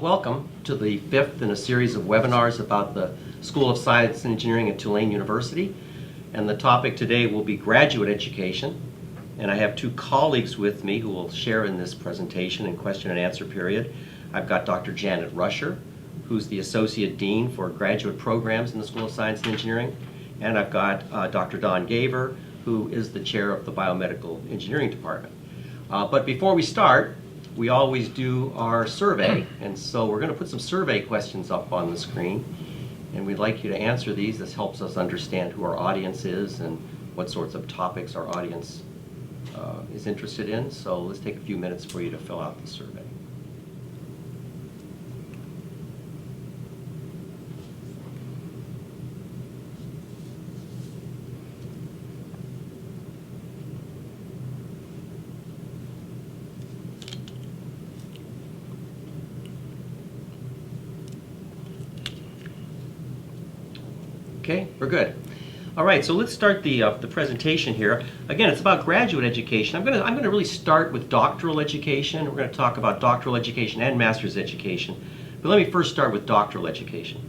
Welcome to the fifth in a series of webinars about the School of Science and Engineering at Tulane University. And the topic today will be graduate education. And I have two colleagues with me who will share in this presentation and question and answer period. I've got Dr. Janet Ruscher, who's the Associate Dean for Graduate Programs in the School of Science and Engineering. And I've got Dr. Don Gaver, who is the chair of the Biomedical Engineering Department. But before we start, we always do our survey, and so we're going to put some survey questions up on the screen, and we'd like you to answer these. This helps us understand who our audience is and what sorts of topics our audience is interested in. So let's take a few minutes for you to fill out the survey. Okay, we're good. All right, so let's start the presentation here. Again, it's about graduate education. I'm going to really start with doctoral education. We're going to talk about doctoral education and master's education. But let me first start with doctoral education.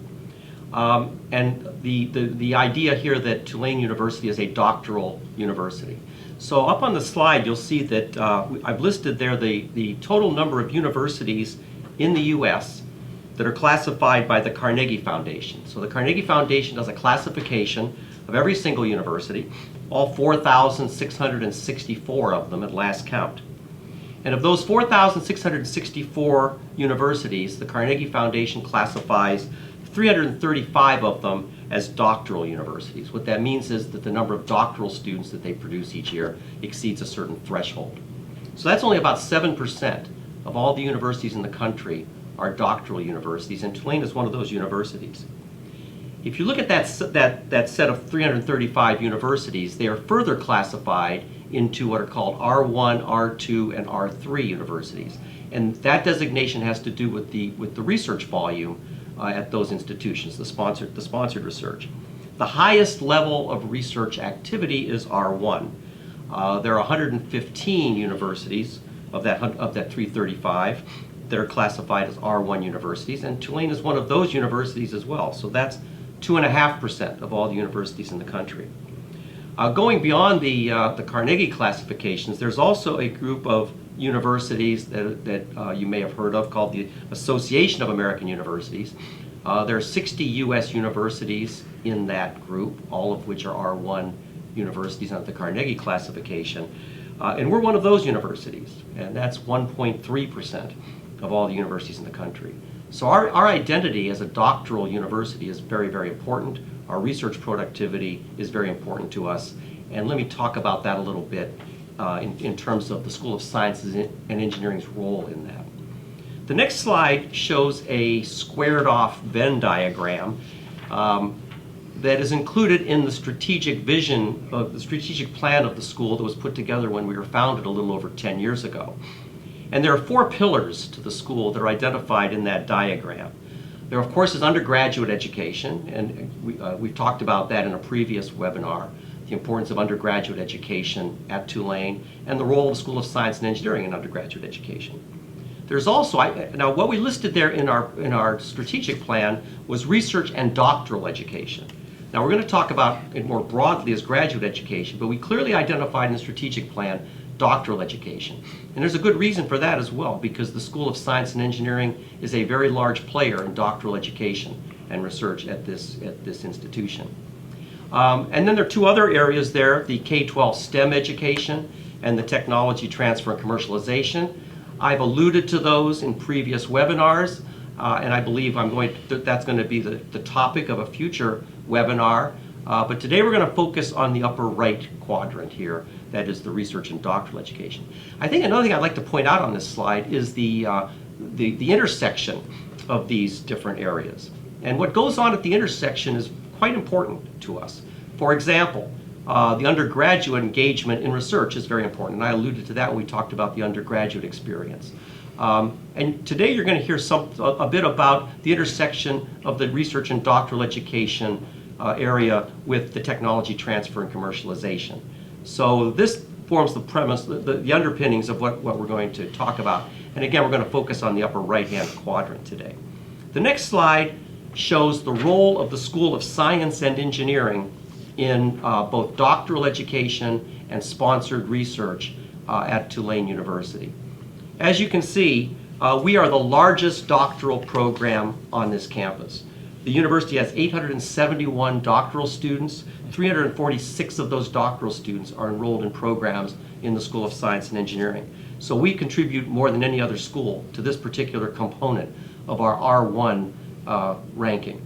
And the idea here that Tulane University is a doctoral university. So up on the slide, you'll see that I've listed there the total number of universities in the U.S. that are classified by the Carnegie Foundation. So the Carnegie Foundation does a classification of every single university, all 4,664 of them at last count. And of those 4,664 universities, the Carnegie Foundation classifies 335 of them as doctoral universities. What that means is that the number of doctoral students that they produce each year exceeds a certain threshold. So that's only about 7% of all the universities in the country are doctoral universities, and Tulane is one of those universities. If you look at that set of 335 universities, they are further classified into what are called R1, R2, and R3 universities. And that designation has to do with the research volume at those institutions, the sponsored research. The highest level of research activity is R1. There are 115 universities of that 335 that are classified as R1 universities, and Tulane is one of those universities as well. So that's 2.5% of all the universities in the country. Going beyond the Carnegie classifications, there's also a group of universities that you may have heard of called the Association of American Universities. There are 60 U.S. universities in that group, all of which are R1 universities under the Carnegie classification. And we're one of those universities, and that's 1.3% of all the universities in the country. So our identity as a doctoral university is very, very important. Our research productivity is very important to us. And let me talk about that a little bit in terms of the School of Sciences and Engineering's role in that. The next slide shows a squared off Venn diagram that is included in the strategic vision of the strategic plan of the school that was put together when we were founded a little over 10 years ago. And there are 4 pillars to the school that are identified in that diagram. There, of course, is undergraduate education, and we've talked about that in a previous webinar, the importance of undergraduate education at Tulane and the role of the School of Science and Engineering in undergraduate education. There's also, now what we listed there in our strategic plan was research and doctoral education. Now we're going to talk about it more broadly as graduate education, but we clearly identified in the strategic plan doctoral education. And there's a good reason for that as well, because the School of Science and Engineering is a very large player in doctoral education and research at this institution. And then there are 2 other areas there, the K-12 STEM education and the technology transfer and commercialization. I've alluded to those in previous webinars, and I believe that's going to be the topic of a future webinar. But today we're going to focus on the upper right quadrant here, that is the research and doctoral education. I think another thing I'd like to point out on this slide is the intersection of these different areas. And what goes on at the intersection is quite important to us. For example, the undergraduate engagement in research is very important, and I alluded to that when we talked about the undergraduate experience. And today you're going to hear a bit about the intersection of the research and doctoral education area with the technology transfer and commercialization. So this forms the premise, the underpinnings of what we're going to talk about. And again, we're going to focus on the upper right-hand quadrant today. The next slide shows the role of the School of Science and Engineering in both doctoral education and sponsored research at Tulane University. As you can see, we are the largest doctoral program on this campus. The university has 871 doctoral students. 346 of those doctoral students are enrolled in programs in the School of Science and Engineering. So we contribute more than any other school to this particular component of our R1 ranking.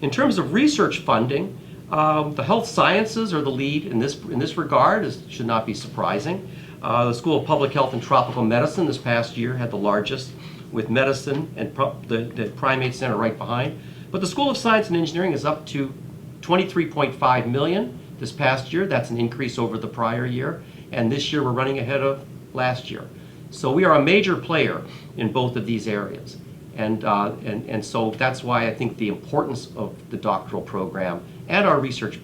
In terms of research funding, the health sciences are the lead in this regard. Should not be surprising. The School of Public Health and Tropical Medicine this past year had the largest, with medicine and the primate center right behind. But the School of Science and Engineering is up to $23.5 million this past year. That's an increase over the prior year. And this year we're running ahead of last year. So we are a major player in both of these areas. And so that's why I think the importance of the doctoral program and our research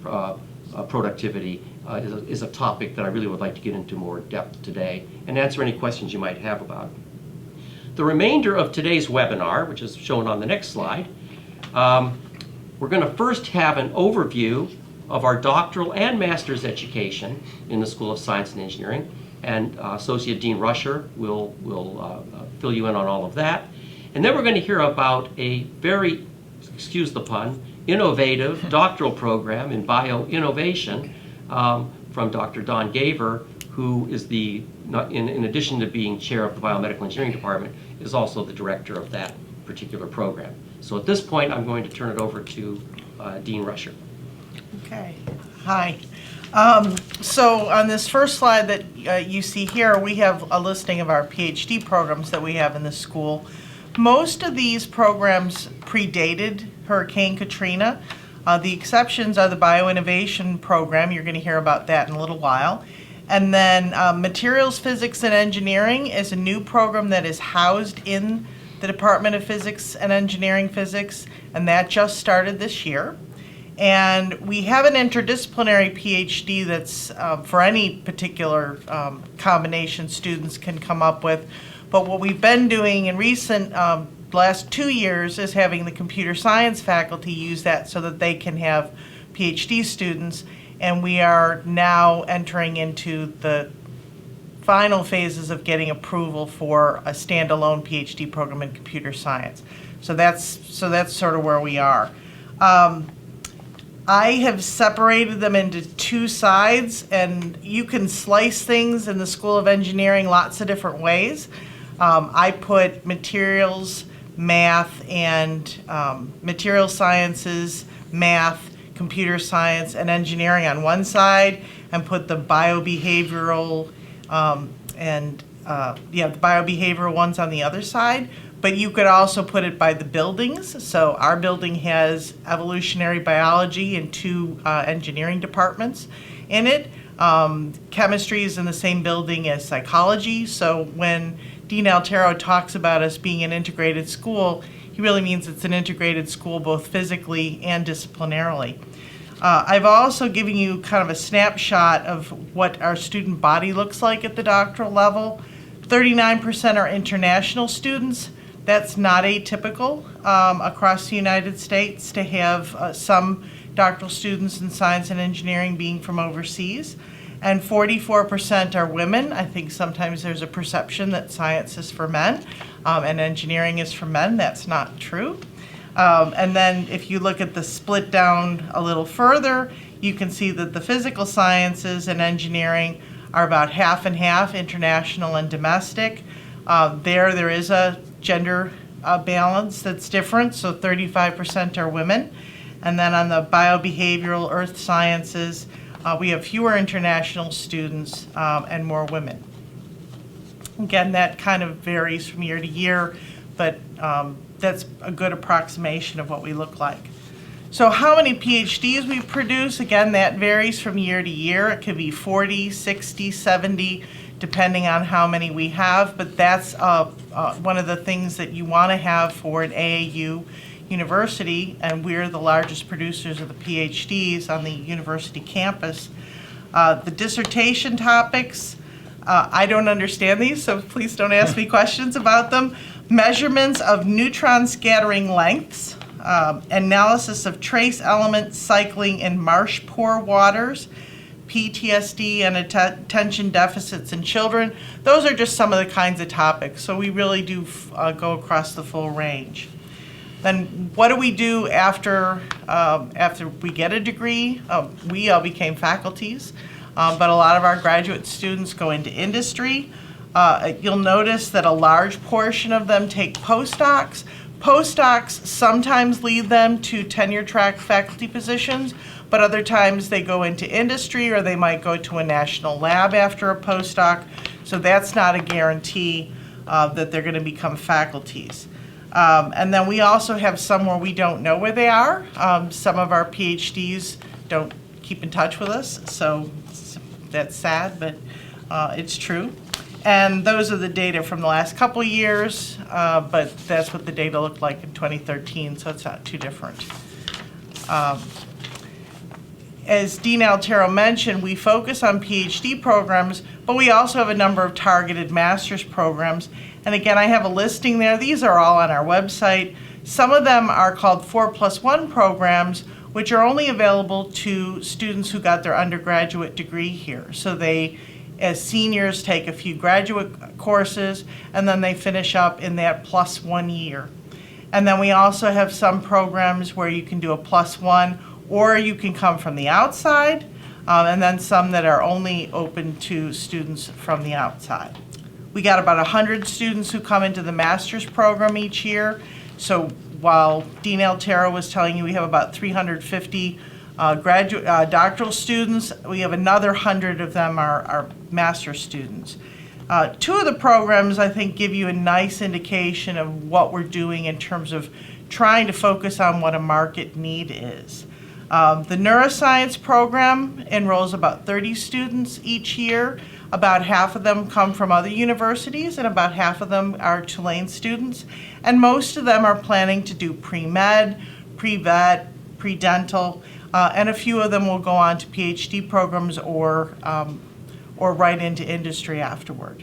productivity is a topic that I really would like to get into more depth today and answer any questions you might have about it. The remainder of today's webinar, which is shown on the next slide, we're going to first have an overview of our doctoral and master's education in the School of Science and Engineering, and Associate Dean Ruscher will fill you in on all of that. And then we're going to hear about a very, excuse the pun, innovative doctoral program in bioinnovation from Dr. Don Gaver, who is in addition to being chair of the Biomedical Engineering Department, is also the director of that particular program. So at this point, I'm going to turn it over to Dean Ruscher. Okay. Hi. So on this first slide that you see here, we have a listing of our PhD programs that we have in the school. Most of these programs predated Hurricane Katrina. The exceptions are the Bioinnovation program. You're going to hear about that in a little while. And then Materials Physics and Engineering is a new program that is housed in the Department of Physics and Engineering Physics, and that just started this year. And we have an interdisciplinary PhD that's for any particular combination students can come up with. But what we've been doing in recent last 2 years is having the computer science faculty use that so that they can have PhD students. And we are now entering into the final phases of getting approval for a standalone PhD program in computer science. So that's sort of where we are. I have separated them into two sides, and you can slice things in the School of Engineering lots of different ways. I put materials, math, and material sciences, math, computer science, and engineering on one side, and put the biobehavioral the biobehavioral ones on the other side. But you could also put it by the buildings. So our building has evolutionary biology and 2 engineering departments in it. Chemistry is in the same building as psychology. So when Dean Altero talks about us being an integrated school, he really means it's an integrated school both physically and disciplinarily. I've also given you kind of a snapshot of what our student body looks like at the doctoral level. 39% are international students. That's not atypical across the United States to have some doctoral students in science and engineering being from overseas. And 44% are women. I think sometimes there's a perception that science is for men and engineering is for men. That's not true. And then if you look at the split down a little further, you can see that the physical sciences and engineering are about half and half, international and domestic. There is a gender balance that's different, so 35% are women. And then on the biobehavioral earth sciences, we have fewer international students and more women. Again, that kind of varies from year to year, but that's a good approximation of what we look like. So how many PhDs we produce, again, that varies from year to year. It could be 40, 60, 70, depending on how many we have, but that's one of the things that you want to have for an AAU university, and we're the largest producers of the PhDs on the university campus. The dissertation topics, I don't understand these, so please don't ask me questions about them. Measurements of neutron scattering lengths, analysis of trace element cycling in marsh pore waters, PTSD and attention deficits in children. Those are just some of the kinds of topics, so we really do go across the full range. Then what do we do after we get a degree? We all became faculties, but a lot of our graduate students go into industry. You'll notice that a large portion of them take postdocs. Postdocs sometimes lead them to tenure-track faculty positions, but other times they go into industry or they might go to a national lab after a postdoc. So that's not a guarantee that they're going to become faculties. And then we also have some where we don't know where they are. Some of our PhDs don't keep in touch with us, so that's sad, but it's true. And those are the data from the last couple years, but that's what the data looked like in 2013, so it's not too different. As Dean Altero mentioned, we focus on PhD programs, but we also have a number of targeted master's programs. And again, I have a listing there. These are all on our website. Some of them are called 4+1 programs, which are only available to students who got their undergraduate degree here. So they, as seniors, take a few graduate courses, and then they finish up in that +1 year. And then we also have some programs where you can do a +1, or you can come from the outside, and then some that are only open to students from the outside. We got about 100 students who come into the master's program each year. So while Dean Altero was telling you we have about 350 doctoral students, we have another 100 of them are master's students. Two of the programs, I think, give you a nice indication of what we're doing in terms of trying to focus on what a market need is. The neuroscience program enrolls about 30 students each year. About half of them come from other universities, and about half of them are Tulane students. And most of them are planning to do pre-med, pre-vet, pre-dental, and a few of them will go on to PhD programs or right into industry afterward.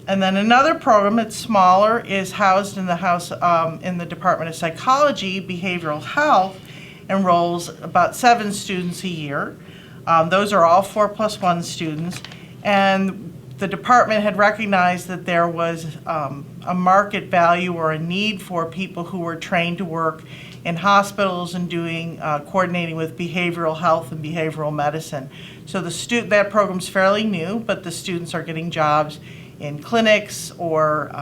And then another program that's smaller is housed in the Department of Psychology, Behavioral Health, enrolls about 7 students a year. Those are all 4+1 students. And the department had recognized that there was a market value or a need for people who were trained to work in hospitals and doing coordinating with behavioral health and behavioral medicine. So that program's fairly new, but the students are getting jobs in clinics or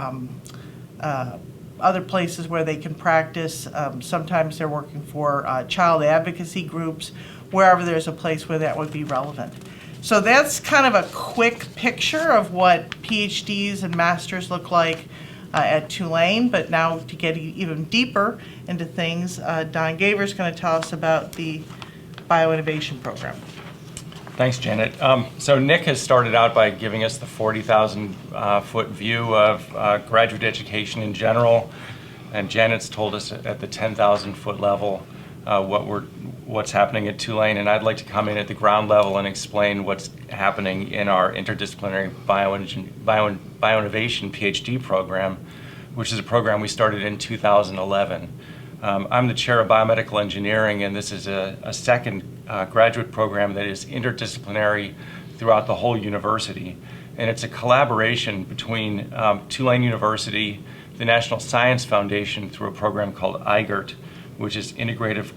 other places where they can practice. Sometimes they're working for child advocacy groups, wherever there's a place where that would be relevant. So that's kind of a quick picture of what PhDs and masters look like at Tulane. But now to get even deeper into things, Don Gaver is going to tell us about the bioinnovation program. Thanks, Janet. So Nick has started out by giving us the 40,000 foot view of graduate education in general, and Janet's told us at the 10,000 foot level what's happening at Tulane, and I'd like to come in at the ground level and explain what's happening in our interdisciplinary bioinnovation PhD program, which is a program we started in 2011. I'm the chair of biomedical engineering, and this is a second graduate program that is interdisciplinary throughout the whole university. And it's a collaboration between Tulane University, the National Science Foundation through a program called IGERT, which is Integrative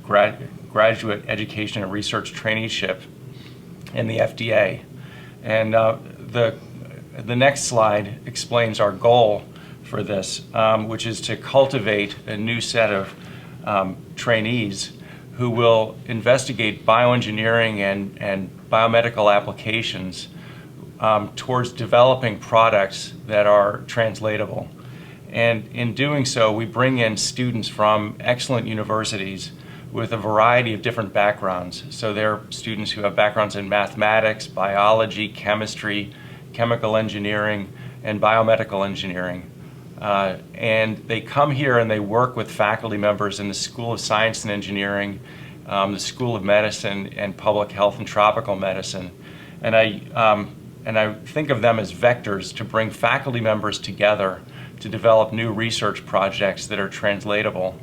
Graduate Education and Research Traineeship, and the FDA. And the next slide explains our goal for this, which is to cultivate a new set of trainees who will investigate bioengineering and biomedical applications towards developing products that are translatable. And in doing so, we bring in students from excellent universities with a variety of different backgrounds. So they're students who have backgrounds in mathematics, biology, chemistry, chemical engineering, and biomedical engineering. And they come here and they work with faculty members in the School of Science and Engineering, the School of Medicine, and Public Health and Tropical Medicine. And I think of them as vectors to bring faculty members together to develop new research projects that are translatable,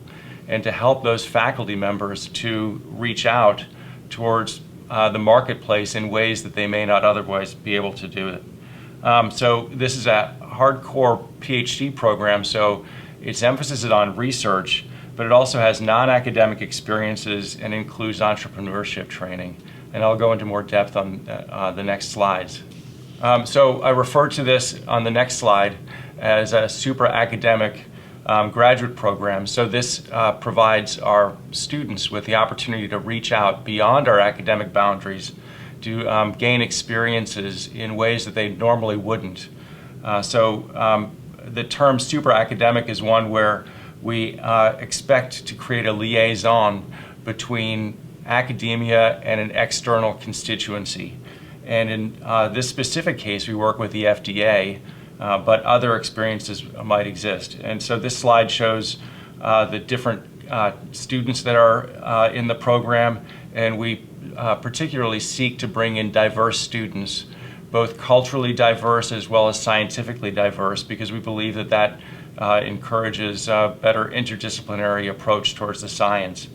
and to help those faculty members to reach out towards the marketplace in ways that they may not otherwise be able to do it. So this is a hardcore PhD program, so its emphasis is on research, but it also has non-academic experiences and includes entrepreneurship training. And I'll go into more depth on the next slides. So I refer to this on the next slide as a Supra-Academic graduate program. So this provides our students with the opportunity to reach out beyond our academic boundaries to gain experiences in ways that they normally wouldn't. The term Supra-Academic is one where we expect to create a liaison between academia and an external constituency. And in this specific case, we work with the FDA, but other experiences might exist. And so this slide shows the different students that are in the program, and we particularly seek to bring in diverse students, both culturally diverse as well as scientifically diverse, because we believe that that encourages a better interdisciplinary approach towards the science.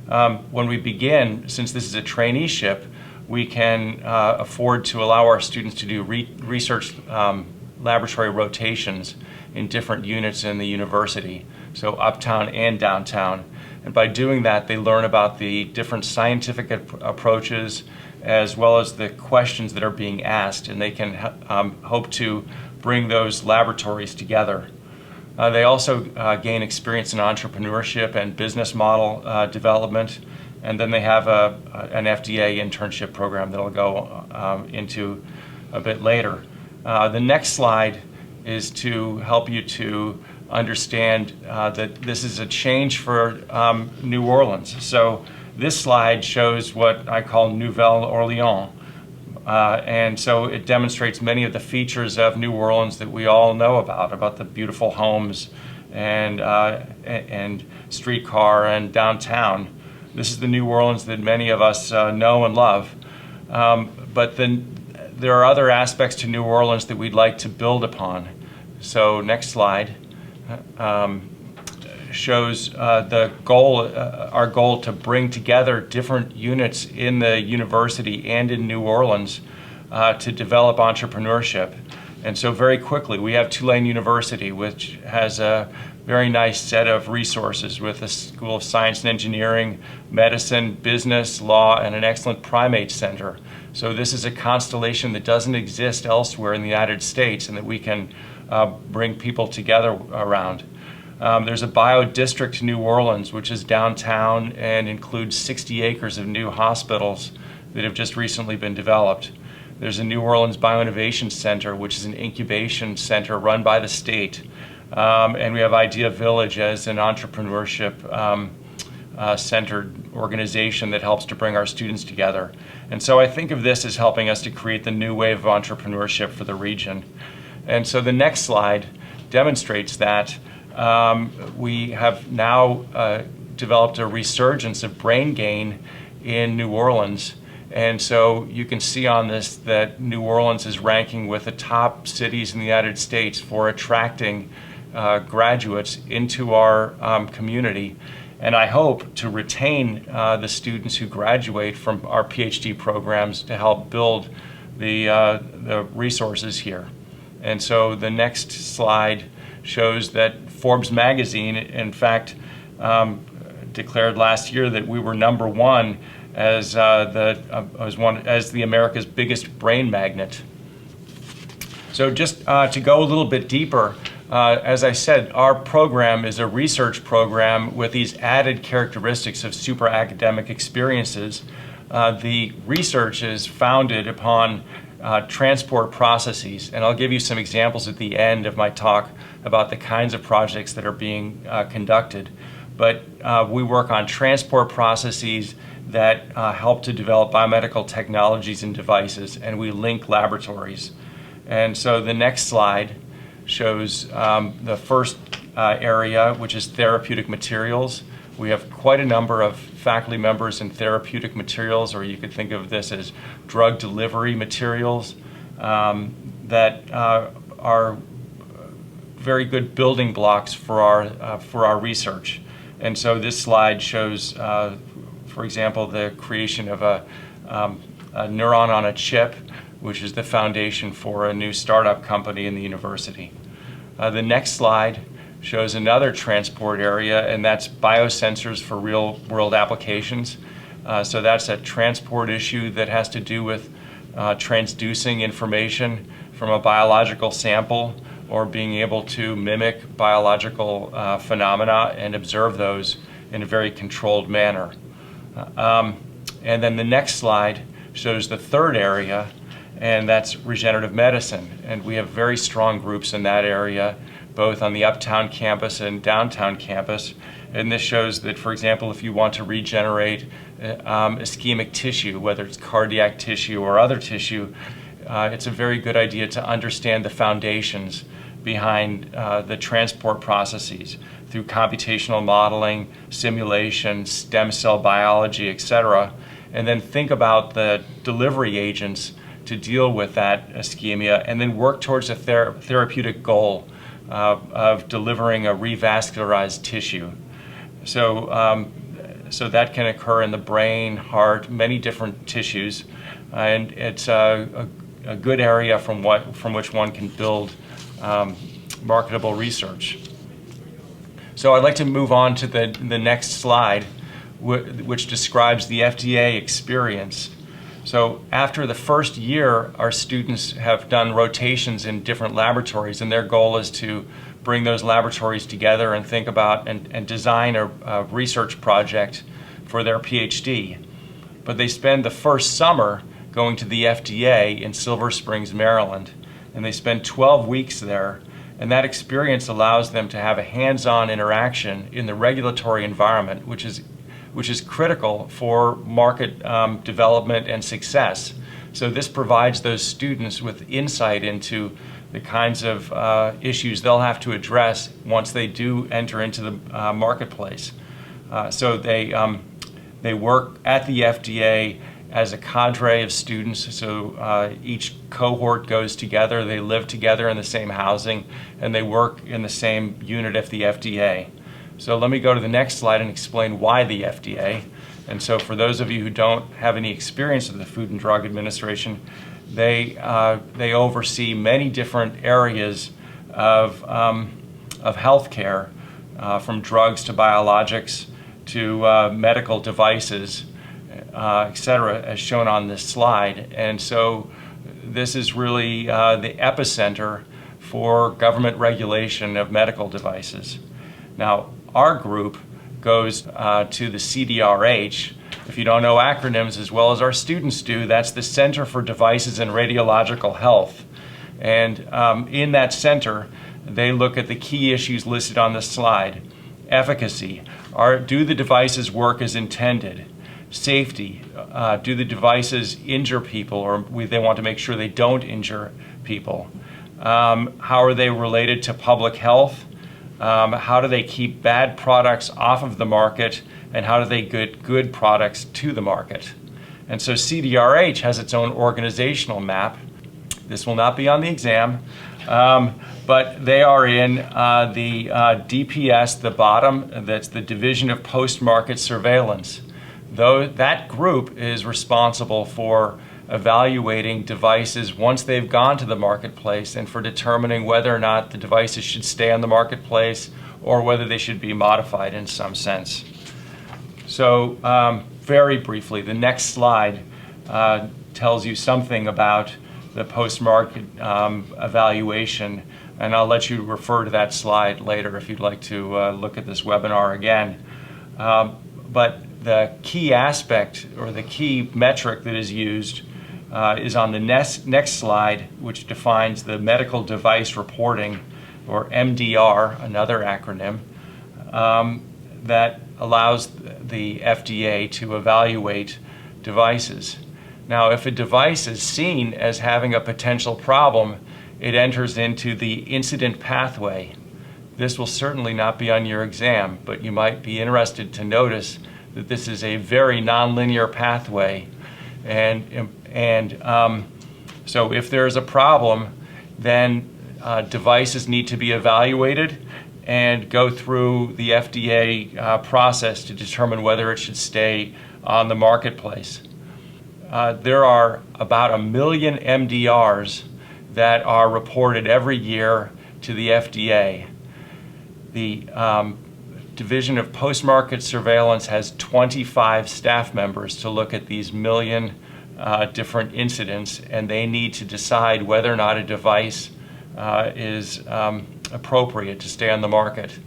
When we begin, since this is a traineeship, we can afford to allow our students to do research laboratory rotations in different units in the university, so uptown and downtown. And by doing that, they learn about the different scientific approaches as well as the questions that are being asked, and they can hope to bring those laboratories together. They also gain experience in entrepreneurship and business model development, and then they have an FDA internship program that I'll go into a bit later. The next slide is to help you to understand that this is a change for New Orleans. So this slide shows what I call Nouvelle Orleans. And so it demonstrates many of the features of New Orleans that we all know about the beautiful homes and streetcar and downtown. This is the New Orleans that many of us know and love. But then there are other aspects to New Orleans that we'd like to build upon. So next slide shows our goal to bring together different units in the university and in New Orleans to develop entrepreneurship. And so very quickly, we have Tulane University, which has a very nice set of resources with a School of Science and Engineering, Medicine, Business, Law, and an excellent primate center. So this is a constellation that doesn't exist elsewhere in the United States and that we can bring people together around. There's a bio-district in New Orleans, which is downtown and includes 60 acres of new hospitals that have just recently been developed. There's a New Orleans Bioinnovation Center, which is an incubation center run by the state. And we have Idea Village as an entrepreneurship centered organization that helps to bring our students together. And so I think of this as helping us to create the new wave of entrepreneurship for the region. And so the next slide demonstrates that we have now developed a resurgence of brain gain in New Orleans. And so you can see on this that New Orleans is ranking with the top cities in the United States for attracting graduates into our community. And I hope to retain the students who graduate from our PhD programs to help build the resources here. And so the next slide shows that Forbes magazine, in fact, declared last year that we were #1 as the America's biggest brain magnet. So just to go a little bit deeper, as I said, our program is a research program with these added characteristics of super-academic experiences. The research is founded upon transport processes, and I'll give you some examples at the end of my talk about the kinds of projects that are being conducted. But we work on transport processes that help to develop biomedical technologies and devices, and we link laboratories. And so the next slide shows the first area, which is therapeutic materials. We have quite a number of faculty members in therapeutic materials, or you could think of this as drug delivery materials, that are very good building blocks for our research. And so this slide shows, for example, the creation of a neuron on a chip, which is the foundation for a new startup company in the university. The next slide shows another transport area, and that's biosensors for real-world applications. So that's a transport issue that has to do with transducing information from a biological sample, or being able to mimic biological phenomena and observe those in a very controlled manner. And then the next slide shows the third area, and that's regenerative medicine. And we have very strong groups in that area, both on the uptown campus and downtown campus. And this shows that, for example, if you want to regenerate ischemic tissue, whether it's cardiac tissue or other tissue, it's a very good idea to understand the foundations behind the transport processes through computational modeling, simulation, stem cell biology, etc. And then think about the delivery agents to deal with that ischemia, and then work towards a therapeutic goal of delivering a revascularized tissue. So, so that can occur in the brain, heart, many different tissues, and it's a good area from which one can build marketable research. So I'd like to move on to the next slide, which describes the FDA experience. So after the first year, our students have done rotations in different laboratories, and their goal is to bring those laboratories together and think about and design a research project for their PhD. But they spend the first summer going to the FDA in Silver Springs, Maryland, and they spend 12 weeks there, and that experience allows them to have a hands-on interaction in the regulatory environment, which is critical for market development and success. So this provides those students with insight into the kinds of issues they'll have to address once they do enter into the marketplace. So they work at the FDA as a cadre of students, so each cohort goes together, they live together in the same housing, and they work in the same unit at the FDA. So let me go to the next slide and explain why the FDA. And so for those of you who don't have any experience with the Food and Drug Administration, they oversee many different areas of healthcare, from drugs to biologics to medical devices, et cetera, as shown on this slide. And so this is really the epicenter for government regulation of medical devices. Now, our group goes to the CDRH. If you don't know acronyms as well as our students do, that's the Center for Devices and Radiological Health. And in that center, they look at the key issues listed on this slide. Efficacy. Do the devices work as intended? Safety. Do the devices injure people, or they want to make sure they don't injure people? How are they related to public health? How do they keep bad products off of the market, and how do they get good products to the market? And so CDRH has its own organizational map. This will not be on the exam, but they are in the DPS, the bottom, that's the Division of Post-Market Surveillance. Though that group is responsible for evaluating devices once they've gone to the marketplace, and for determining whether or not the devices should stay on the marketplace or whether they should be modified in some sense. So very briefly, the next slide tells you something about the post-market evaluation, and I'll let you refer to that slide later if you'd like to look at this webinar again. But the key aspect, or the key metric that is used, is on the next slide, which defines the medical device reporting, or MDR, another acronym, that allows the FDA to evaluate devices. Now, if a device is seen as having a potential problem, it enters into the incident pathway. This will certainly not be on your exam, but you might be interested to notice that this is a very nonlinear pathway. So if there's a problem, then devices need to be evaluated and go through the FDA process to determine whether it should stay on the marketplace. There are about 1 million MDRs that are reported every year to the FDA. The Division of Post-Market Surveillance has 25 staff members to look at these 1 million different incidents, and they need to decide whether or not a device is appropriate to stay on the market.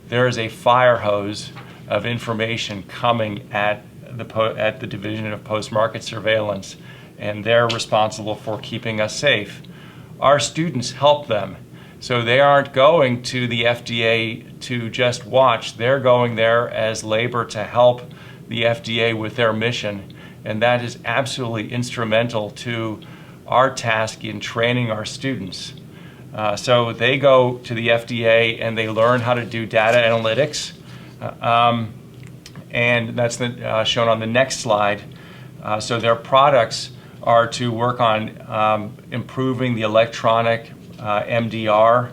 There is a fire hose of information coming at the Division of Post-Market Surveillance, and they're responsible for keeping us safe. Our students help them. So they aren't going to the FDA to just watch. They're going there as labor to help the FDA with their mission. And that is absolutely instrumental to our task in training our students. So they go to the FDA and they learn how to do data analytics. And that's shown on the next slide. So their products are to work on improving the electronic MDR,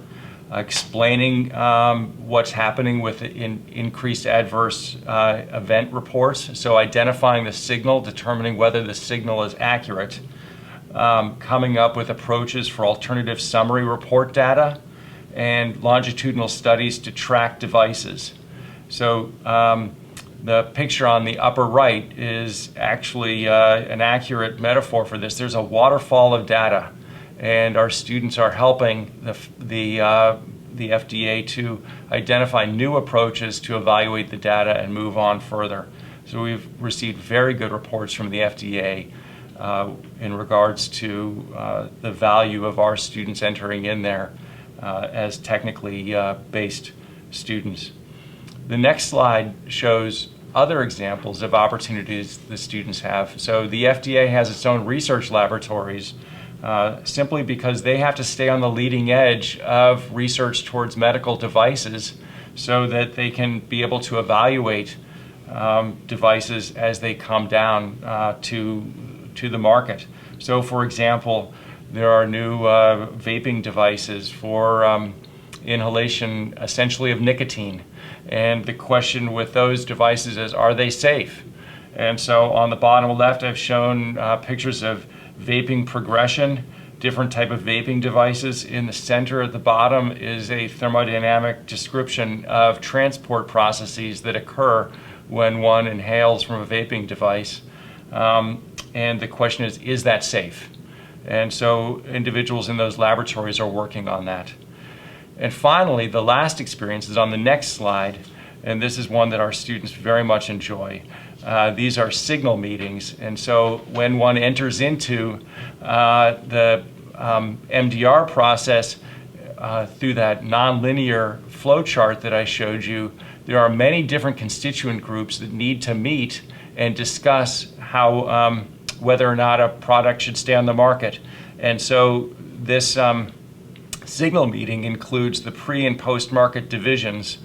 explaining what's happening with increased adverse event reports, so identifying the signal, determining whether the signal is accurate, coming up with approaches for alternative summary report data, and longitudinal studies to track devices. So the picture on the upper right is actually an accurate metaphor for this. There's a waterfall of data, and our students are helping the FDA to identify new approaches to evaluate the data and move on further. So we've received very good reports from the FDA in regards to the value of our students entering in there as technically based students. The next slide shows other examples of opportunities the students have. So the FDA has its own research laboratories simply because they have to stay on the leading edge of research towards medical devices so that they can be able to evaluate devices as they come down to the market. So for example, there are new vaping devices for inhalation essentially of nicotine. And the question with those devices is, are they safe? And so on the bottom left, I've shown pictures of vaping progression, different type of vaping devices. In the center at the bottom is a thermodynamic description of transport processes that occur when one inhales from a vaping device. And the question is that safe? And so individuals in those laboratories are working on that. And finally, the last experience is on the next slide, and this is one that our students very much enjoy. These are signal meetings, and so when one enters into the MDR process through that nonlinear flow chart that I showed you, there are many different constituent groups that need to meet and discuss how whether or not a product should stay on the market. And so this signal meeting includes the pre- and post-market divisions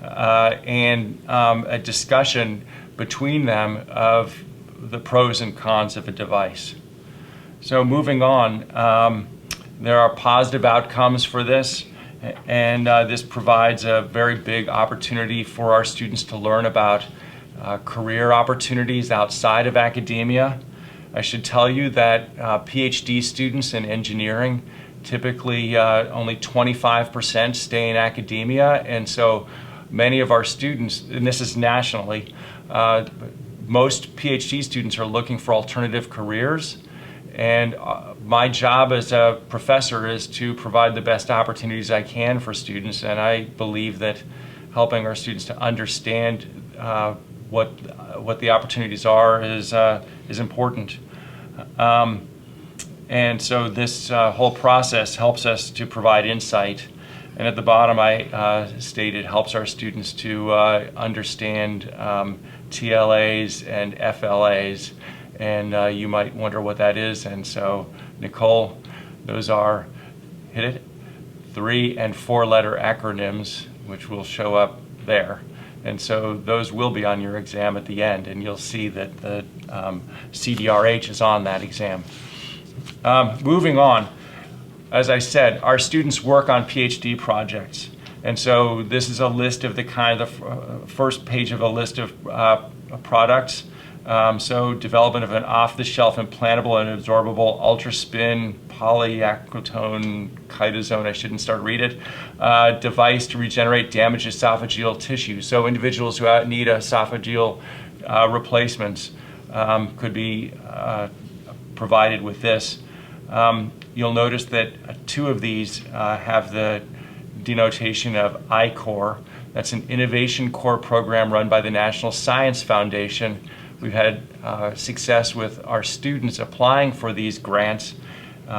and a discussion between them of the pros and cons of a device. So moving on, there are positive outcomes for this, and this provides a very big opportunity for our students to learn about career opportunities outside of academia. I should tell you that PhD students in engineering typically only 25% stay in academia, and so many of our students, and this is nationally, most PhD students are looking for alternative careers, and my job as a professor is to provide the best opportunities I can for students, and I believe that helping our students to understand what the opportunities are is important. And so this whole process helps us to provide insight. And at the bottom, I stated helps our students to understand TLAs and FLAs. And you might wonder what that is. And so, Nicole, those are, hit it, 3 and 4-letter acronyms, which will show up there. And so those will be on your exam at the end, and you'll see that the CDRH is on that exam. Moving on, as I said, our students work on PhD projects. And so this is a list of the first page of a list of products. So development of an off-the-shelf implantable and absorbable ultraspin polyacrotone chitosome, I shouldn't start read it, device to regenerate damaged esophageal tissue. So individuals who need esophageal replacements could be provided with this. You'll notice that 2 of these have the denotation of I-Core. That's an innovation core program run by the National Science Foundation. We've had success with our students applying for these grants.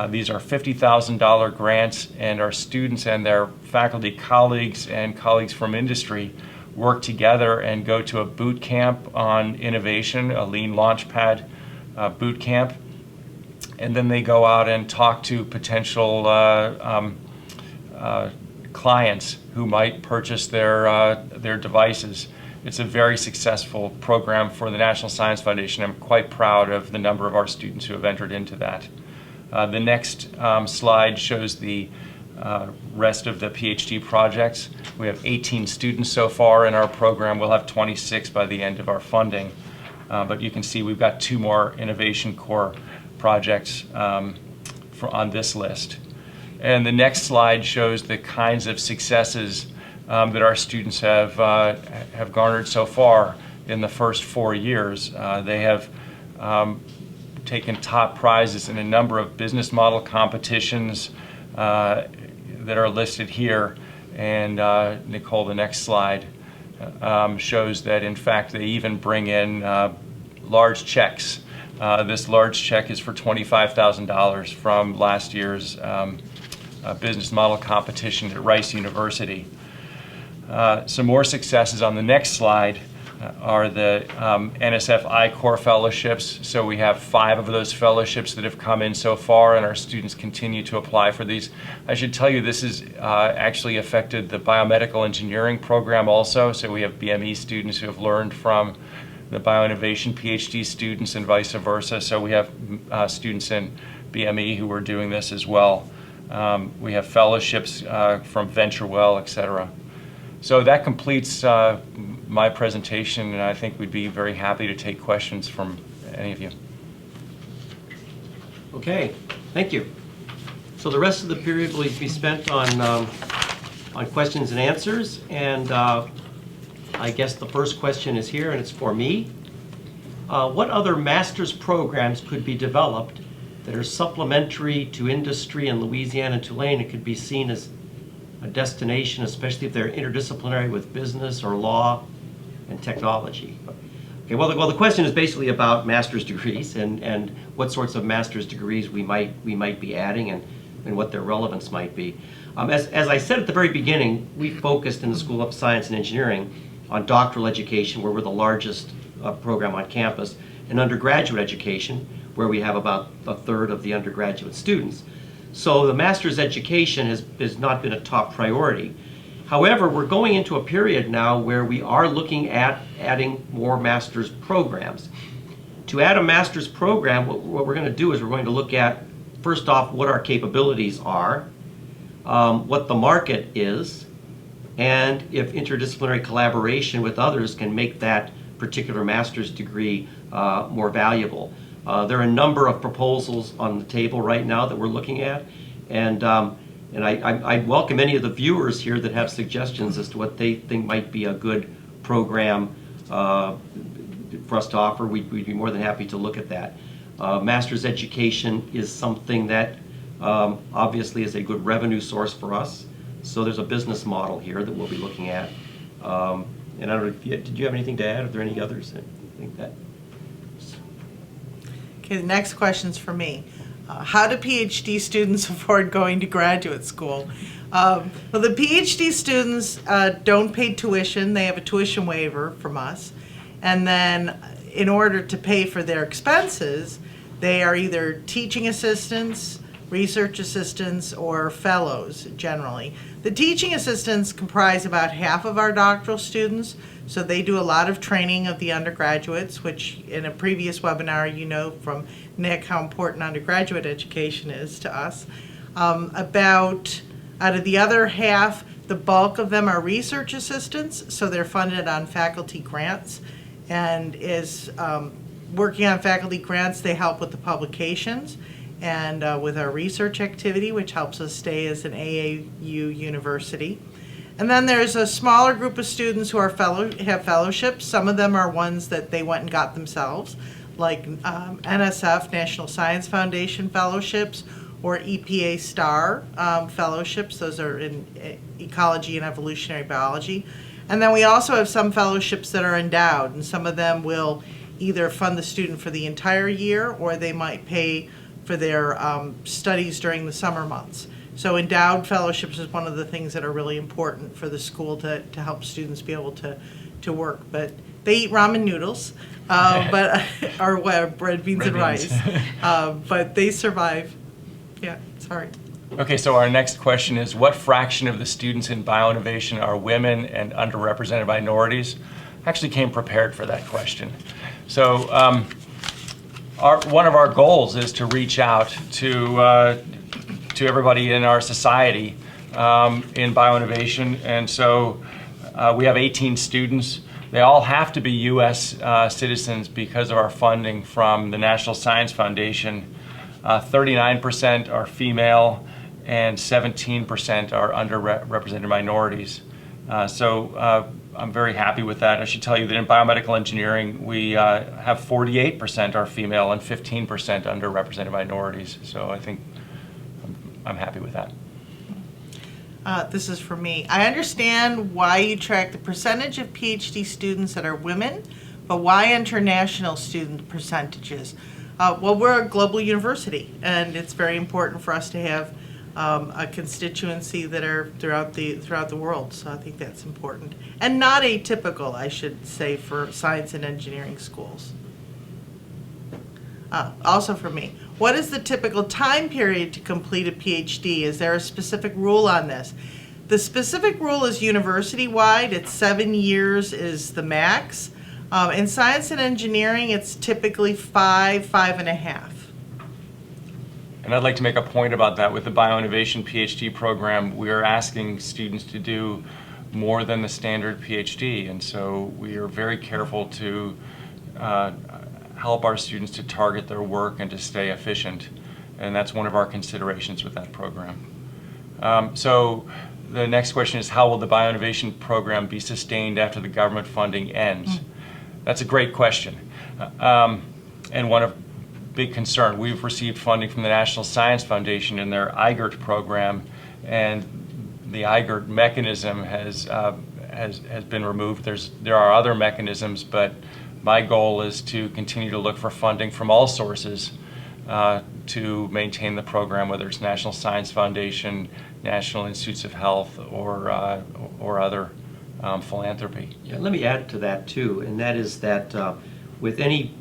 These are $50,000 grants, and our students and their faculty colleagues and colleagues from industry work together and go to a boot camp on innovation, a lean launchpad boot camp. And then they go out and talk to potential clients who might purchase their devices. It's a very successful program for the National Science Foundation. I'm quite proud of the number of our students who have entered into that. The next slide shows the rest of the PhD projects. We have 18 students so far in our program. We'll have 26 by the end of our funding. But you can see we've got 2 more Innovation Core projects on this list. And the next slide shows the kinds of successes that our students have garnered so far in the first 4 years. They have taken top prizes in a number of business model competitions that are listed here. And Nicole, the next slide shows that in fact they even bring in large checks. This large check is for $25,000 from last year's business model competition at Rice University. Some more successes on the next slide are the NSF I-Core fellowships. So we have 5 of those fellowships that have come in so far, and our students continue to apply for these. I should tell you this has actually affected the biomedical engineering program also. So we have BME students who have learned from the bioinnovation PhD students and vice versa. So we have students in BME who are doing this as well. We have fellowships from VentureWell, et cetera. So that completes my presentation, and I think we'd be very happy to take questions from any of you. Okay, thank you. So the rest of the period will be spent on questions and answers, and I guess the first question is here, and it's for me. What other master's programs could be developed that are supplementary to industry in Louisiana and Tulane and could be seen as a destination, especially if they're interdisciplinary with business or law and technology? Okay, well, the question is basically about master's degrees and what sorts of master's degrees we might be adding and what their relevance might be. As I said at the very beginning, we focused in the School of Science and Engineering on doctoral education, where we're the largest program on campus, and undergraduate education, where we have about a third of the undergraduate students. So the master's education has not been a top priority. However, we're going into a period now where we are looking at adding more master's programs. To add a master's program, what we're going to do is we're going to look at, first off, what our capabilities are, what the market is, and if interdisciplinary collaboration with others can make that particular master's degree more valuable. There are a number of proposals on the table right now that we're looking at, and I welcome any of the viewers here that have suggestions as to what they think might be a good program for us to offer. We'd be more than happy to look at that. Master's education is something that obviously is a good revenue source for us, so there's a business model here that we'll be looking at. And I don't know, did you have anything to add? Are there any others that you think that? Okay, the next question's for me. How do PhD students afford going to graduate school? Well, the PhD students don't pay tuition. They have a tuition waiver from us. And then in order to pay for their expenses, they are either teaching assistants, research assistants, or fellows generally. The teaching assistants comprise about half of our doctoral students, so they do a lot of training of the undergraduates, which in a previous webinar you know from Nick how important undergraduate education is to us. Out of the other half, the bulk of them are research assistants, so they're funded on faculty grants, and is working on faculty grants, they help with the publications and with our research activity, which helps us stay as an AAU university. And then there's a smaller group of students who are have fellowships. Some of them are ones that they went and got themselves, like NSF, National Science Foundation fellowships, or EPA STAR fellowships. Those are in ecology and evolutionary biology. And then we also have some fellowships that are endowed, and some of them will either fund the student for the entire year, or they might pay for their studies during the summer months. So endowed fellowships is one of the things that are really important for the school to help students be able to work. But they eat ramen noodles, or bread, beans, and rice. But they survive. Yeah, sorry. Okay, so our next question is, what fraction of the students in bioinnovation are women and underrepresented minorities? I actually came prepared for that question. So one of our goals is to reach out to everybody in our society in bioinnovation, and so we have 18 students. They all have to be U.S. Citizens because of our funding from the National Science Foundation. 39% are female, and 17% are underrepresented minorities. So I'm very happy with that. I should tell you that in biomedical engineering, we have 48% are female and 15% underrepresented minorities. So I think I'm happy with that. This is for me. I understand why you track the percentage of PhD students that are women, but why international student percentages? Well, we're a global university, and it's very important for us to have a constituency that are throughout the world. So I think that's important, and not atypical, I should say, for science and engineering schools. Also for me, what is the typical time period to complete a PhD? Is there a specific rule on this? The specific rule is university-wide. It's 7 years is the max. In science and engineering, it's typically 5.5. And I'd like to make a point about that. With the Bioinnovation PhD program, we are asking students to do more than the standard PhD, and so we are very careful to help our students to target their work and to stay efficient, and that's one of our considerations with that program. So the next question is, how will the Bioinnovation program be sustained after the government funding ends? That's a great question, and one of big concern. We've received funding from the National Science Foundation in their IGERT program, and the IGERT mechanism has been removed. There are other mechanisms, but my goal is to continue to look for funding from all sources to maintain the program, whether it's National Science Foundation, National Institutes of Health, or other philanthropy. Yeah, let me add to that too, and that is that with any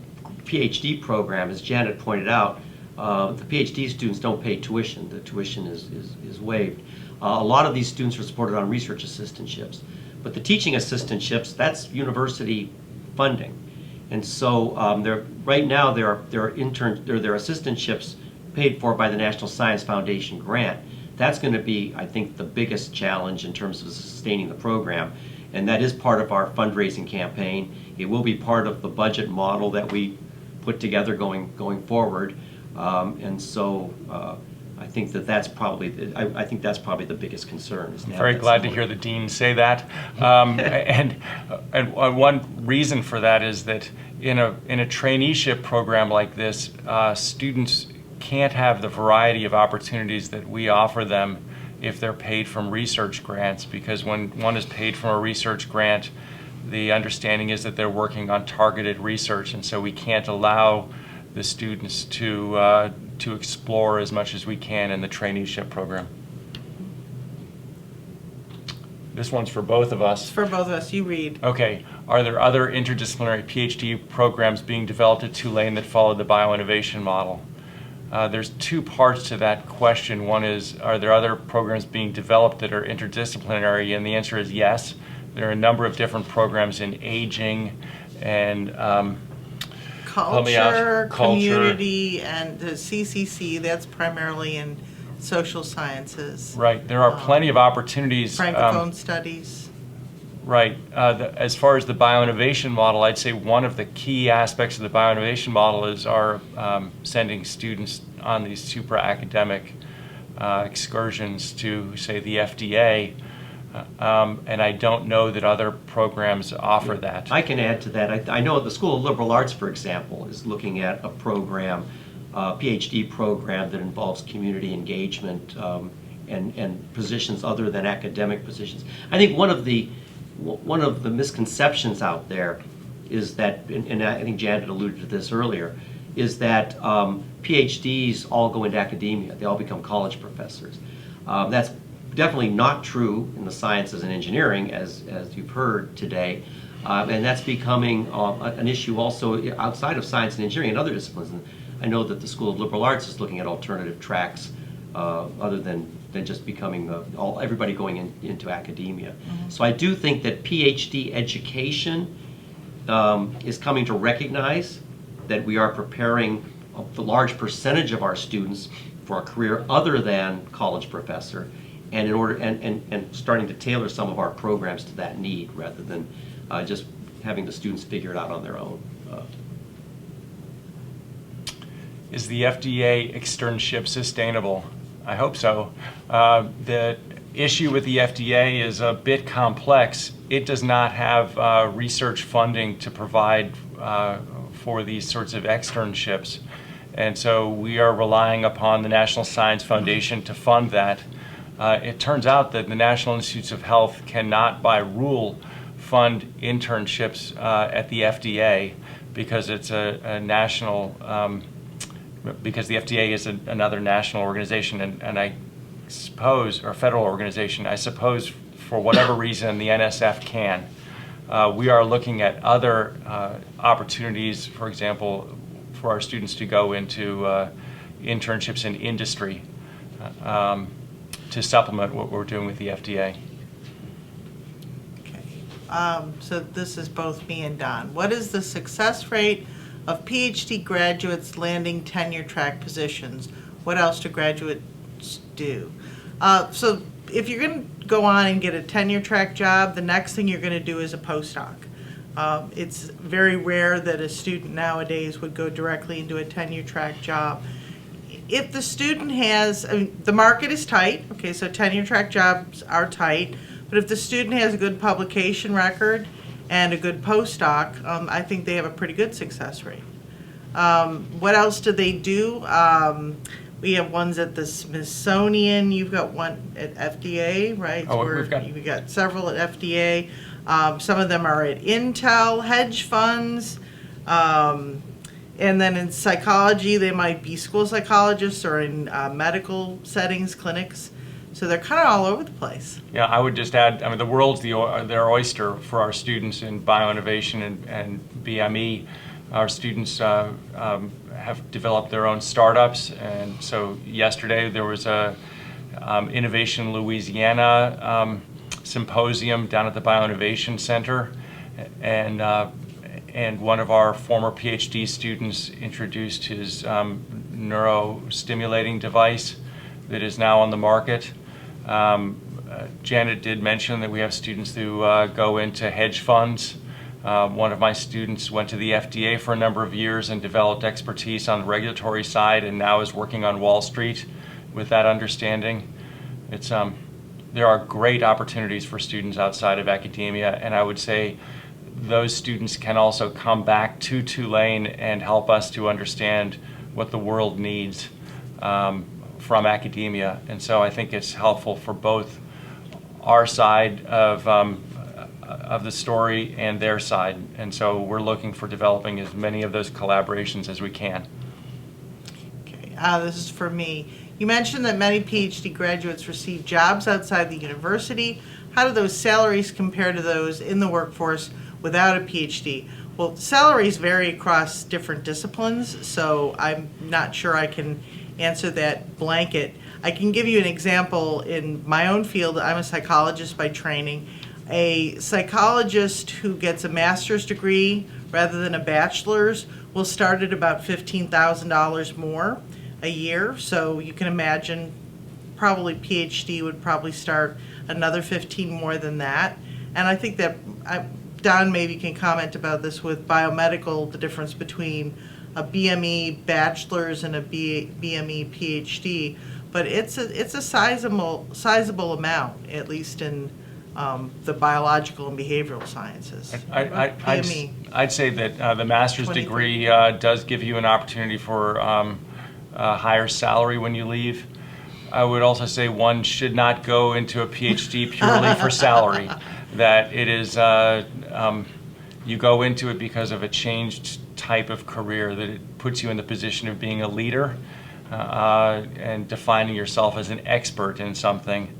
PhD program, as Janet pointed out, the PhD students don't pay tuition. The tuition is waived. A lot of these students are supported on research assistantships, but the teaching assistantships, that's university funding. And so right now there are assistantships paid for by the National Science Foundation grant. That's going to be, I think, the biggest challenge in terms of sustaining the program, and that is part of our fundraising campaign. It will be part of the budget model that we put together going forward, and so I think that's probably the biggest concern. I'm very glad to hear the dean say that, and one reason for that is that in a traineeship program like this, students can't have the variety of opportunities that we offer them if they're paid from research grants, because when one is paid from a research grant, the understanding is that they're working on targeted research, and so we can't allow the students to explore as much as we can in the traineeship program. This one's for both of us. It's for both of us. You read. Okay. Are there other interdisciplinary PhD programs being developed at Tulane that follow the bioinnovation model? There's two parts to that question. One is, are there other programs being developed that are interdisciplinary? And the answer is yes. There are a number of different programs in aging and help me out. Culture, community, and the CCC, that's primarily in social sciences. Right. There are plenty of opportunities. Francophone studies. Right. As far as the bioinnovation model, I'd say one of the key aspects of the bioinnovation model is our sending students on these Supra-Academic excursions to, say, the FDA. And I don't know that other programs offer that. I can add to that. I know the School of Liberal Arts, for example, is looking at a program, PhD program that involves community engagement and positions other than academic positions. I think one of the misconceptions out there is that, and I think Janet alluded to this earlier, is that PhDs all go into academia. They all become college professors. That's definitely not true in the sciences and engineering, as you've heard today. And that's becoming an issue also outside of science and engineering and other disciplines. And I know that the School of Liberal Arts is looking at alternative tracks other than just becoming everybody going into academia. Mm-hmm. So I do think that PhD education is coming to recognize that we are preparing a large percentage of our students for a career other than college professor, and in order and starting to tailor some of our programs to that need rather than just having the students figure it out on their own. Is the FDA externship sustainable? I hope so. The issue with the FDA is a bit complex. It does not have research funding to provide for these sorts of externships. And so we are relying upon the National Science Foundation to fund that. It turns out that the National Institutes of Health cannot, by rule, fund internships at the FDA because it's a national because the FDA is another national organization, and I suppose, or a federal organization, I suppose for whatever reason the NSF can. We are looking at other opportunities, for example, for our students to go into internships in industry to supplement what we're doing with the FDA. Okay. So this is both me and Don. What is the success rate of PhD graduates landing tenure track positions? What else do graduates do? So if you're going to go on and get a tenure track job, the next thing you're going to do is a postdoc. It's very rare that a student nowadays would go directly into a tenure track job. If the student has, the market is tight, okay, so tenure track jobs are tight, but if the student has a good publication record and a good postdoc, I think they have a pretty good success rate. What else do they do? We have ones at the Smithsonian. You've got one at FDA, right? Oh, we've got several at FDA. Some of them are at Intel, hedge funds. And then in psychology, they might be school psychologists or in medical settings, clinics. So they're kind of all over the place. Yeah, I would just add, the world's their oyster for our students in bioinnovation and BME. Our students have developed their own startups, and so yesterday there was a Innovation Louisiana symposium down at the Bioinnovation Center, and one of our former PhD students introduced his neurostimulating device that is now on the market. Janet did mention that we have students who go into hedge funds. One of my students went to the FDA for a number of years and developed expertise on the regulatory side, and now is working on Wall Street with that understanding. There are great opportunities for students outside of academia, and I would say those students can also come back to Tulane and help us to understand what the world needs from academia. And so I think it's helpful for both our side of the story and their side. And so we're looking for developing as many of those collaborations as we can. Okay, this is for me. You mentioned that many PhD graduates receive jobs outside the university. How do those salaries compare to those in the workforce without a PhD? Well, salaries vary across different disciplines, so I'm not sure I can answer that blanket. I can give you an example in my own field. I'm a psychologist by training. A psychologist who gets a master's degree rather than a bachelor's will start at about $15,000 more a year. So you can imagine probably PhD would probably start another 15 more than that. And I think that Don maybe can comment about this with biomedical, the difference between a BME bachelor's and a BME PhD. But it's a sizable amount, at least in the biological and behavioral sciences. I'd say that the master's 23. degree does give you an opportunity for a higher salary when you leave. I would also say one should not go into a PhD purely for salary. That it is, you go into it because of a changed type of career, that it puts you in the position of being a leader and defining yourself as an expert in something.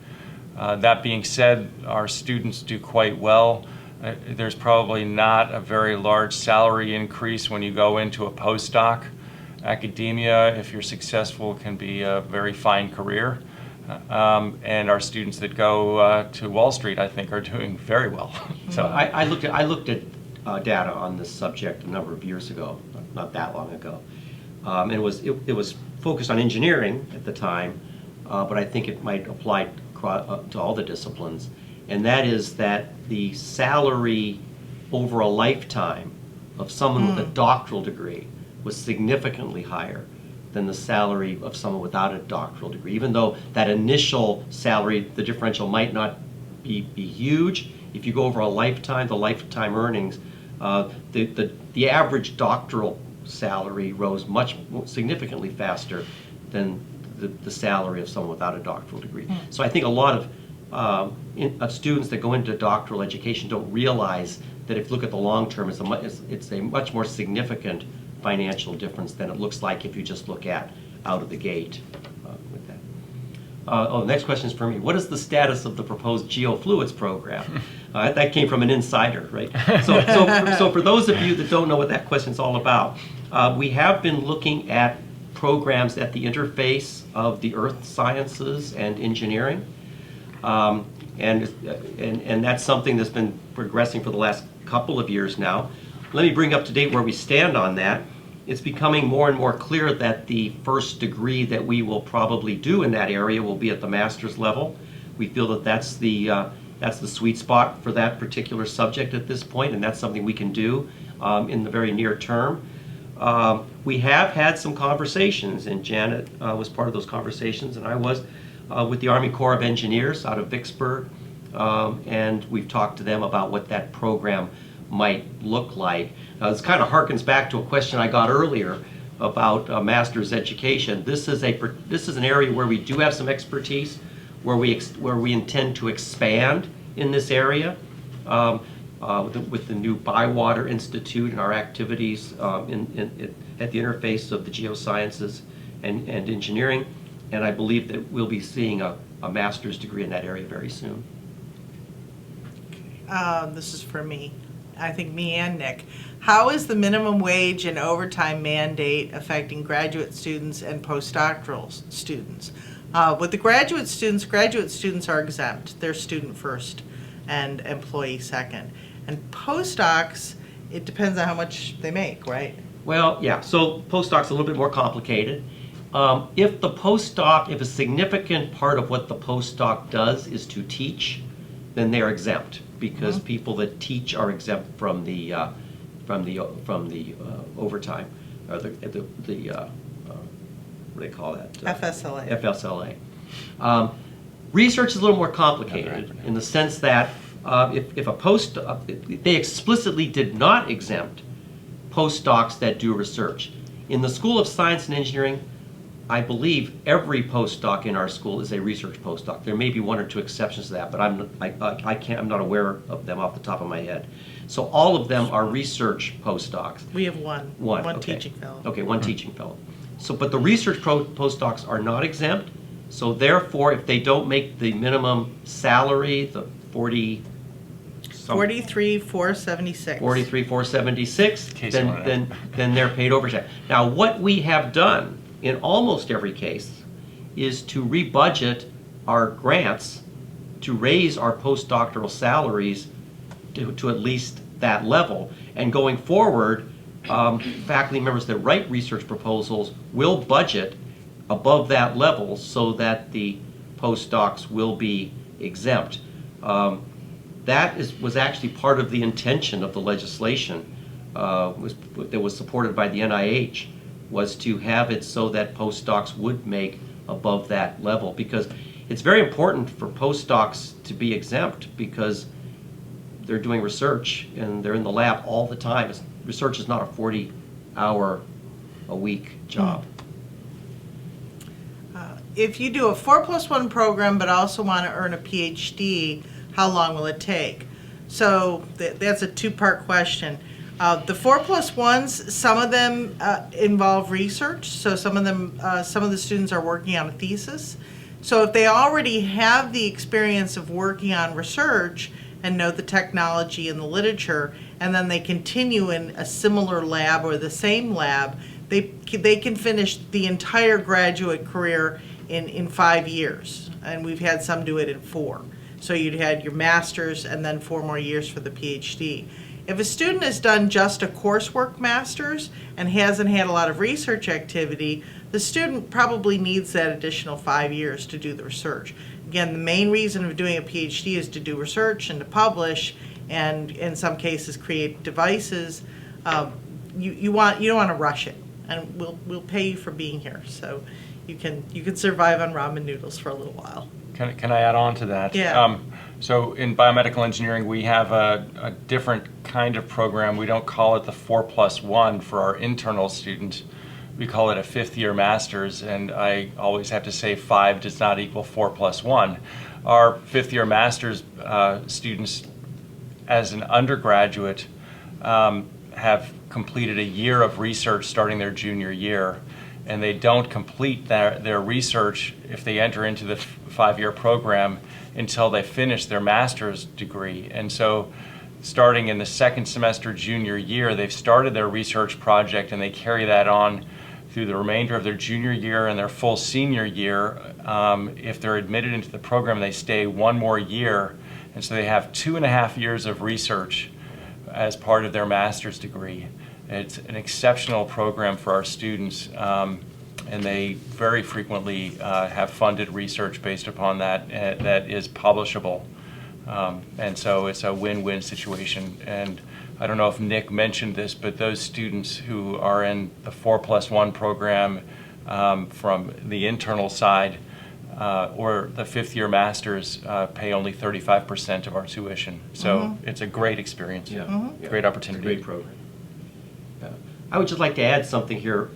That being said, our students do quite well. There's probably not a very large salary increase when you go into a postdoc. Academia, if you're successful, can be a very fine career. And our students that go to Wall Street, I think, are doing very well. So I looked at data on this subject a number of years ago, not that long ago. And it was focused on engineering at the time, but I think it might apply to all the disciplines. And that is that the salary over a lifetime of someone with a doctoral degree was significantly higher than the salary of someone without a doctoral degree. Even though that initial salary, the differential might not be huge, if you go over a lifetime, the lifetime earnings, the average doctoral salary rose significantly faster than the salary of someone without a doctoral degree. So I think a lot of students that go into doctoral education don't realize that if you look at the long term, it's a much more significant financial difference than it looks like if you just look at out of the gate with that. The next question is for me. What is the status of the proposed geofluids program? That came from an insider, right? So for those of you that don't know what that question is all about, we have been looking at programs at the interface of the earth sciences and engineering. And that's something that's been progressing for the last couple of years now. Let me bring up to date where we stand on that. It's becoming more and more clear that the first degree that we will probably do in that area will be at the master's level. We feel that that's the sweet spot for that particular subject at this point, and that's something we can do in the very near term. We have had some conversations, and Janet was part of those conversations, and I was with the Army Corps of Engineers out of Vicksburg, and we've talked to them about what that program might look like. This kind of harkens back to a question I got earlier about master's education. This is an area where we do have some expertise, where we intend to expand in this area with the new Bywater Institute and our activities at the interface of the geosciences and engineering. And I believe that we'll be seeing a master's degree in that area very soon. This is for me. I think me and Nick. How is the minimum wage and overtime mandate affecting graduate students and postdoctoral students? With the graduate students are exempt. They're student first and employee second. And postdocs, it depends on how much they make, right? Well, yeah, so postdoc's a little bit more complicated. If a significant part of what the postdoc does is to teach, then they are exempt, because people that teach are exempt from the overtime, or the what do they call that? FSLA. FSLA. Research is a little more complicated in the sense that they explicitly did not exempt postdocs that do research. In the School of Science and Engineering, I believe every postdoc in our school is a research postdoc. There may be one or two exceptions to that, but I'm not aware of them off the top of my head. So all of them are research postdocs. We have one Okay. teaching fellow. Okay, one teaching fellow. So, but the research postdocs are not exempt. So therefore, if they don't make the minimum salary, the 43,476. 43,476, then they're paid overtime. Now, what we have done in almost every case, is to rebudget our grants to raise our postdoctoral salaries to at least that level. And going forward, faculty members that write research proposals will budget above that level so that the postdocs will be exempt. That was actually part of the intention of the legislation that was supported by the NIH, was to have it so that postdocs would make above that level, because it's very important for postdocs to be exempt because they're doing research and they're in the lab all the time. Research is not a 40-hour-a-week job. If you do a 4+1 program but also want to earn a PhD, how long will it take? So that's a two-part question. The 4+1s, some of them involve research. So some of the students are working on a thesis. So if they already have the experience of working on research and know the technology and the literature, and then they continue in a similar lab or the same lab, they can finish the entire graduate career in 5 years. And we've had some do it in 4. So you'd had your master's and then 4 more years for the PhD. If a student has done just a coursework master's and hasn't had a lot of research activity, the student probably needs that additional 5 years to do the research. Again, the main reason of doing a PhD is to do research and to publish, and in some cases create devices. You don't want to rush it, and we'll pay you for being here, so you can survive on ramen noodles for a little while. Can I add on to that? Yeah. So in biomedical engineering, we have a different kind of program. We don't call it the 4+1 for our internal students. We call it a 5th-year master's, and I always have to say 5 does not equal 4+1. Our 5th-year master's students, as an undergraduate, have completed a year of research starting their junior year, and they don't complete their research if they enter into the 5-year program until they finish their master's degree. And so starting in the 2nd semester junior year, they've started their research project and they carry that on through the remainder of their junior year and their full senior year. If they're admitted into the program, they stay 1 more year, and so they have 2.5 years of research as part of their master's degree. It's an exceptional program for our students, and they very frequently have funded research based upon that that is publishable. And so it's a win-win situation. And I don't know if Nick mentioned this, but those students who are in the 4+1 program from the internal side or the 5th-year masters pay only 35% of our tuition. So it's a great experience, great opportunity. Great program. I would just like to add something here.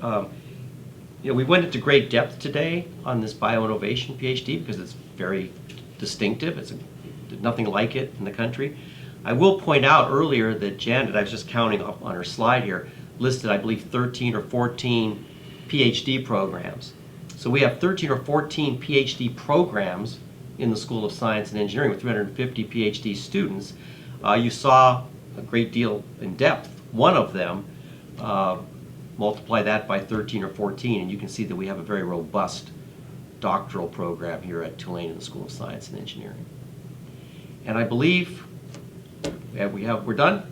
We went into great depth today on this bioinnovation PhD because it's very distinctive. There's nothing like it in the country. I will point out earlier that Janet, I was just counting up on her slide here, listed, I believe, 13 or 14 PhD programs. So we have 13 or 14 PhD programs in the School of Science and Engineering with 350 PhD students. You saw a great deal in depth. One of them, multiply that by 13 or 14, and you can see that we have a very robust doctoral program here at Tulane in the School of Science and Engineering. And I believe we're done.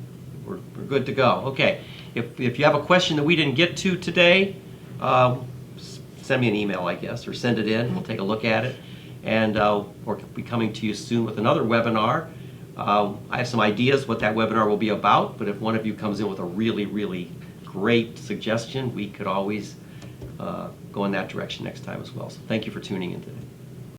We're good to go. Okay. If you have a question that we didn't get to today, send me an email, I guess, or send it in. We'll take a look at it, and we'll be coming to you soon with another webinar. I have some ideas what that webinar will be about, but if one of you comes in with a really, really great suggestion, we could always go in that direction next time as well. So thank you for tuning in today.